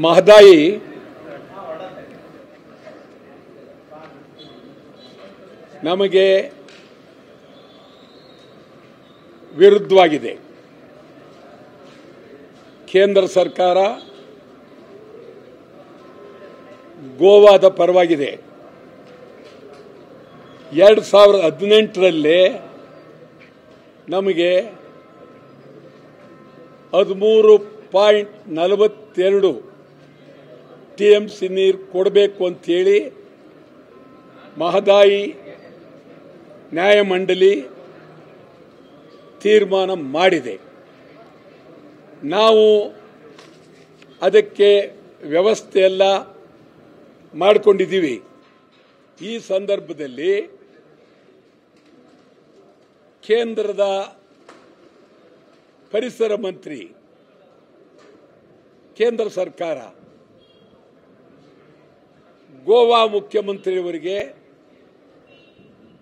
ಮಹದಾಯಿ ನಮಗೆ ವಿರುದ್ಧವಾಗಿದೆ. ಕೇಂದ್ರ ಸರ್ಕಾರ ಗೋವಾದ ಪರವಾಗಿದೆ. 2018ರಲ್ಲಿ ನಮಗೆ 13.42 TMC ನೀರು ಕೊಡಬೇಕು ಅಂತೇಳಿ ಮಹದಾಯಿ ನ್ಯಾಯಮಂಡಳಿ ತೀರ್ಮಾನ ಮಾಡಿದೆ. ನಾವು ಅದಕ್ಕೆ ವ್ಯವಸ್ಥೆಯೆಲ್ಲ ಮಾಡಿಕೊಂಡಿದ್ದೀವಿ. ಈ ಸಂದರ್ಭದಲ್ಲಿ ಕೇಂದ್ರದ ಪರಿಸರ ಮಂತ್ರಿ, ಕೇಂದ್ರ ಸರ್ಕಾರ ಗೋವಾ ಮುಖ್ಯಮಂತ್ರಿಯವರಿಗೆ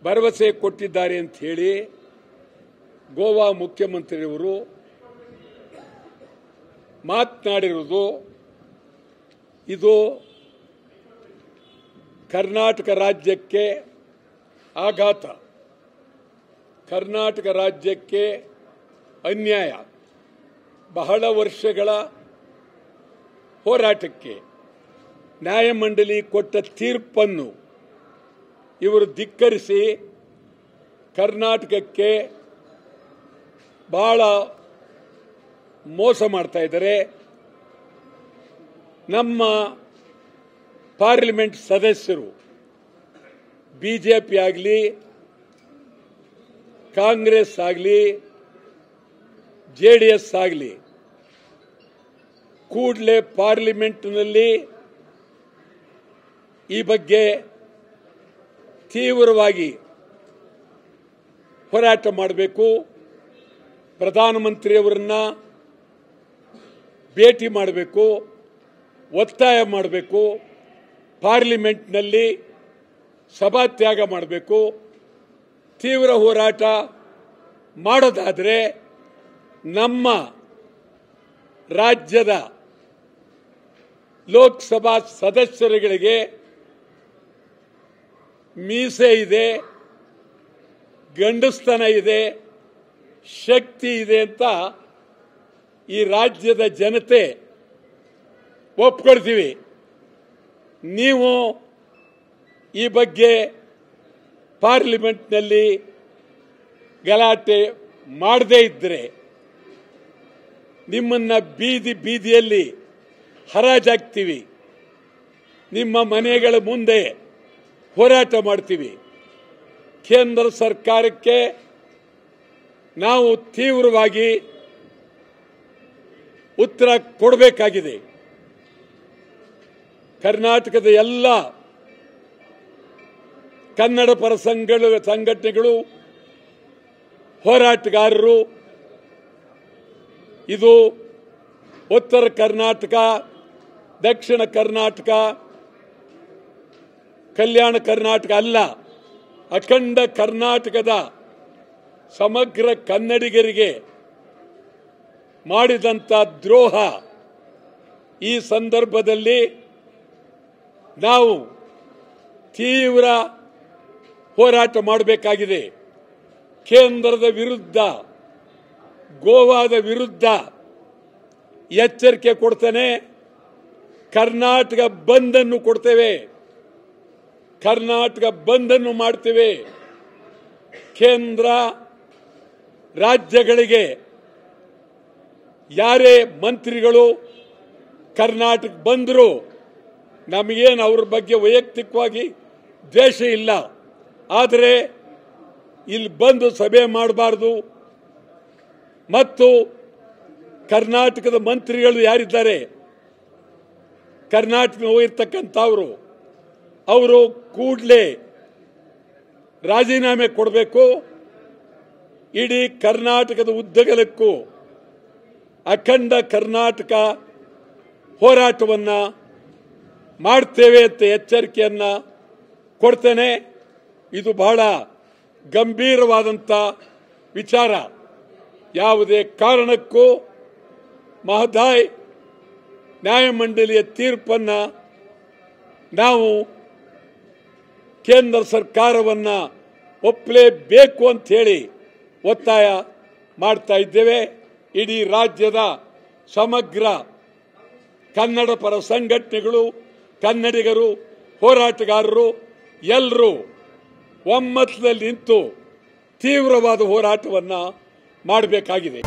ಭರವಸೆ ಕೊಟ್ಟಿದ್ದಾರೆ ಅಂತ ಹೇಳಿ ಗೋವಾ ಮುಖ್ಯಮಂತ್ರಿಯವರು ಮಾತನಾಡಿರುವುದು ಇದು ಕರ್ನಾಟಕ ರಾಜ್ಯಕ್ಕೆ ಆಘಾತ, ಕರ್ನಾಟಕ ರಾಜ್ಯಕ್ಕೆ ಅನ್ಯಾಯ. ಬಹಳ ವರ್ಷಗಳ ಹೋರಾಟಕ್ಕೆ ನ್ಯಾಯಮಂಡಳಿ ಕೊಟ್ಟ ತೀರ್ಪನ್ನು ಇವರು ಧಿಕ್ಕರಿಸಿ ಕರ್ನಾಟಕಕ್ಕೆ ಬಹಳ ಮೋಸ ಮಾಡ್ತಾ ಇದ್ದಾರೆ. ನಮ್ಮ ಪಾರ್ಲಿಮೆಂಟ್ ಸದಸ್ಯರು ಬಿಜೆಪಿ ಆಗಲಿ ಕಾಂಗ್ರೆಸ್ ಆಗಲಿ JDS ಆಗಲಿ ಕೂಡಲೇ ಪಾರ್ಲಿಮೆಂಟ್ನಲ್ಲಿ ಈ ಬಗ್ಗೆ ತೀವ್ರವಾಗಿ ಹೋರಾಟ ಮಾಡಬೇಕು. ಪ್ರಧಾನಮಂತ್ರಿಯವರನ್ನ ಭೇಟಿ ಮಾಡಬೇಕು, ಒತ್ತಾಯ ಮಾಡಬೇಕು, ಪಾರ್ಲಿಮೆಂಟ್ನಲ್ಲಿ ಸಭಾತ್ಯಾಗ ಮಾಡಬೇಕು. ತೀವ್ರ ಹೋರಾಟ ಮಾಡೋದಾದರೆ ನಮ್ಮ ರಾಜ್ಯದ ಲೋಕಸಭಾ ಸದಸ್ಯರುಗಳಿಗೆ ಮೀಸೆ ಇದೆ, ಗಂಡಸ್ತನ ಇದೆ, ಶಕ್ತಿ ಇದೆ ಅಂತ ಈ ರಾಜ್ಯದ ಜನತೆ ಒಪ್ಕೊಳ್ತೀವಿ. ನೀವು ಈ ಬಗ್ಗೆ ಪಾರ್ಲಿಮೆಂಟ್ನಲ್ಲಿ ಗಲಾಟೆ ಮಾಡದೇ ಇದ್ದರೆ ನಿಮ್ಮನ್ನ ಬೀದಿಯಲ್ಲಿ ಹರಾಜಾಗ್ತೀವಿ, ನಿಮ್ಮ ಮನೆಗಳ ಮುಂದೆ ಹೋರಾಟ ಮಾಡ್ತೀವಿ. ಕೇಂದ್ರ ಸರ್ಕಾರಕ್ಕೆ ನಾವು ತೀವ್ರವಾಗಿ ಉತ್ತರ ಕೊಡಬೇಕಾಗಿದೆ. ಕರ್ನಾಟಕದ ಎಲ್ಲ ಕನ್ನಡ ಪರ ಸಂಘಟನೆಗಳು, ಹೋರಾಟಗಾರರು, ಇದು ಉತ್ತರ ಕರ್ನಾಟಕ, ದಕ್ಷಿಣ ಕರ್ನಾಟಕ, ಕಲ್ಯಾಣ ಕರ್ನಾಟಕ ಅಲ್ಲ, ಅಖಂಡ ಕರ್ನಾಟಕದ ಸಮಗ್ರ ಕನ್ನಡಿಗರಿಗೆ ಮಾಡಿದಂಥ ದ್ರೋಹ. ಈ ಸಂದರ್ಭದಲ್ಲಿ ನಾವು ತೀವ್ರ ಹೋರಾಟ ಮಾಡಬೇಕಾಗಿದೆ. ಕೇಂದ್ರದ ವಿರುದ್ಧ, ಗೋವಾದ ವಿರುದ್ಧ ಎಚ್ಚರಿಕೆ ಕೊಡ್ತೇನೆ. ಕರ್ನಾಟಕ ಬಂದ್ ಅನ್ನು ಕೊಡ್ತೇವೆ, ಕರ್ನಾಟಕ ಬಂದ್ ಅನ್ನು ಮಾಡ್ತೇವೆ. ಕೇಂದ್ರ ರಾಜ್ಯಗಳಿಗೆ ಯಾರೇ ಮಂತ್ರಿಗಳು ಕರ್ನಾಟಕ ಬಂದರು, ನಮಗೇನು ಅವ್ರ ಬಗ್ಗೆ ವೈಯಕ್ತಿಕವಾಗಿ ದ್ವೇಷ ಇಲ್ಲ, ಆದರೆ ಇಲ್ಲಿ ಬಂದು ಸಭೆ ಮಾಡಬಾರ್ದು. ಮತ್ತು ಕರ್ನಾಟಕದ ಮಂತ್ರಿಗಳು ಯಾರಿದ್ದಾರೆ, ಕರ್ನಾಟಕ ಹೋಗಿರ್ತಕ್ಕಂಥವರು, ಅವರು ಕೂಡಲೇ ರಾಜೀನಾಮೆ ಕೊಡಬೇಕು. ಇಡೀ ಕರ್ನಾಟಕದ ಉದ್ದಗಲಕ್ಕೂ ಅಖಂಡ ಕರ್ನಾಟಕ ಹೋರಾಟವನ್ನು ಮಾಡ್ತೇವೆ ಅಂತ ಎಚ್ಚರಿಕೆಯನ್ನು ಕೊಡ್ತೇನೆ. ಇದು ಬಹಳ ಗಂಭೀರವಾದಂಥ ವಿಚಾರ. ಯಾವುದೇ ಕಾರಣಕ್ಕೂ ಮಹದಾಯಿ ನ್ಯಾಯಮಂಡಳಿಯ ತೀರ್ಪನ್ನು ನಾವು ಕೇಂದ್ರ ಸರ್ಕಾರವನ್ನು ಒಪ್ಪಲೇಬೇಕು ಅಂತ ಹೇಳಿ ಒತ್ತಾಯ ಮಾಡ್ತಾ ಇದ್ದೇವೆ. ಇಡೀ ರಾಜ್ಯದ ಸಮಗ್ರ ಕನ್ನಡ ಪರ ಸಂಘಟನೆಗಳು, ಕನ್ನಡಿಗರು, ಹೋರಾಟಗಾರರು ಎಲ್ಲರೂ ಒಮ್ಮತದಲ್ಲಿ ನಿಂತು ತೀವ್ರವಾದ ಹೋರಾಟವನ್ನು ಮಾಡಬೇಕಾಗಿದೆ.